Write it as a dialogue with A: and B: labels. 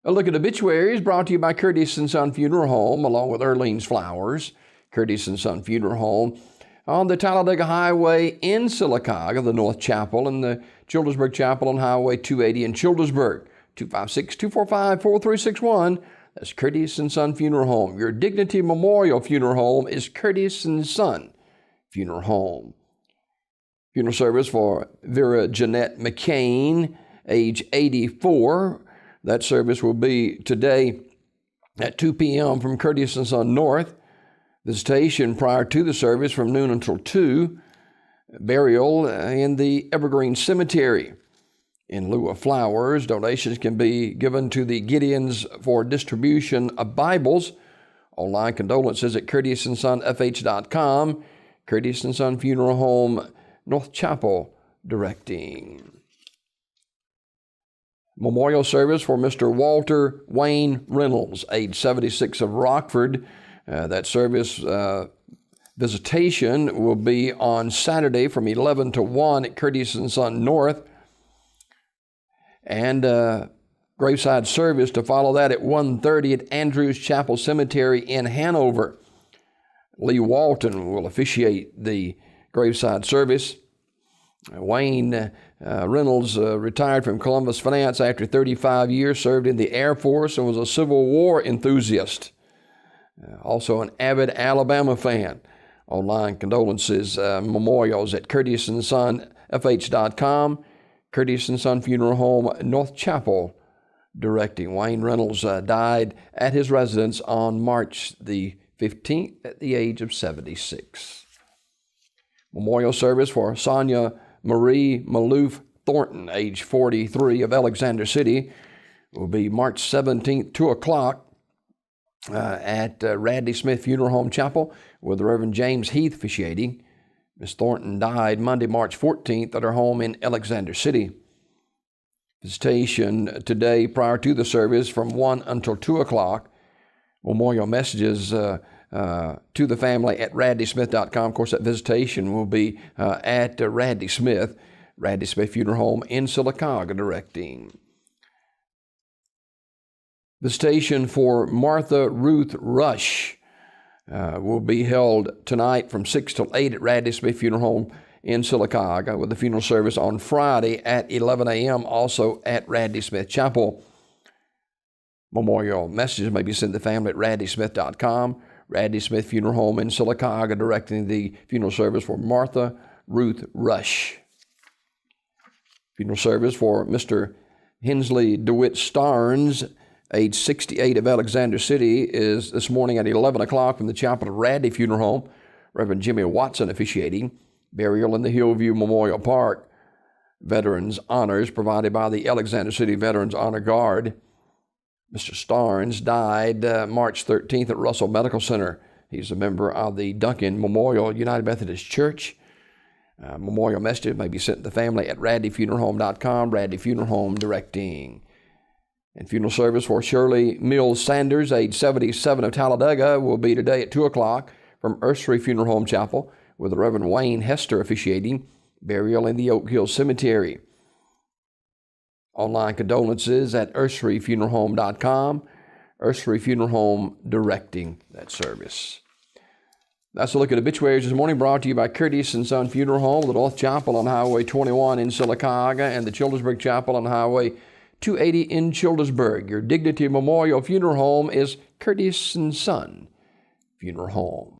A: A look at obituaries brought to you by Curtis & Son Funeral Home, along with Earlene's Flowers. Curtis & Son Funeral Home on the Talladega Highway in Sylacauga, the North Chapel, and the Childersburg Chapel on Highway 280 in Childersburg. 256-245-4361. That's Curtis & Son Funeral Home. Your Dignity Memorial Funeral Home is Curtis & Son Funeral Home. Funeral service for Vera Jeanette McCain, age 84. That service will be today at 2 p.m. from Curtis & Son North. Visitation prior to the service from noon until 2. Burial in the Evergreen Cemetery. In lieu of flowers, donations can be given to the Gideons for distribution of Bibles. Online condolences at curtisonfh.com. Curtis & Son Funeral Home, North Chapel, directing. Memorial service for Mr. Walter Wayne Reynolds, age 76 of Rockford. That service visitation will be on Saturday from 11 to 1 at Curtis & Son North. And graveside service to follow that at 1:30 at Andrews Chapel Cemetery in Hanover. Lee Walton will officiate the graveside service. Wayne Reynolds retired from Columbus Finance after 35 years, served in the Air Force, and was a Civil War enthusiast. Also an avid Alabama fan. Online condolences, memorials at curtisonfh.com. Curtis & Son Funeral Home, North Chapel, directing. Wayne Reynolds died at his residence on March the 15th at the age of 76. Memorial service for Sonia Marie Maloof Thornton, age 43 of Alexander City, will be March 17th, 2 o'clock at Radley Smith Funeral Home Chapel with the Reverend James Heath officiating. Ms. Thornton died Monday, March 14th at her home in Alexander City. Visitation today prior to the service from 1 until 2 o'clock. Memorial messages to the family at radleysmith.com. Of course, that visitation will be at Radley Smith Funeral Home in Sylacauga, directing. Visitation for Martha Ruth Rush will be held tonight from 6 till 8 at Radley Smith Funeral Home in Sylacauga, with the funeral service on Friday at 11 a.m. also at Radley Smith Chapel. Memorial messages may be sent to the family at radleysmith.com. Radley Smith Funeral Home in Sylacauga, directing the funeral service for Martha Ruth Rush. Funeral service for Mr. Hensley DeWitt Starnes, age 68 of Alexander City, is this morning at 11 o'clock from the chapel of Radley Funeral Home. Reverend Jimmy Watson officiating. Burial in the Hillview Memorial Park. Veterans honors provided by the Alexander City Veterans Honor Guard. Mr. Starnes died March 13th at Russell Medical Center. He's a member of the Duncan Memorial United Methodist Church. Memorial messages may be sent to the family at radleyfuneralhome.com. Radley Funeral Home, directing. And funeral service for Shirley Mills Sanders, age 77 of Talladega, will be today at 2 o'clock from Ursery Funeral Home Chapel, with the Reverend Wayne Hester officiating. Burial in the Oak Hill Cemetery. Online condolences at urseryfuneralhome.com. Ursery Funeral Home directing that service. That's a look at obituaries this morning, brought to you by Curtis & Son Funeral Home, the North Chapel on Highway 21 in Sylacauga, and the Childersburg Chapel on Highway 280 in Childersburg. Your Dignity Memorial Funeral Home is Curtis & Son Funeral Home.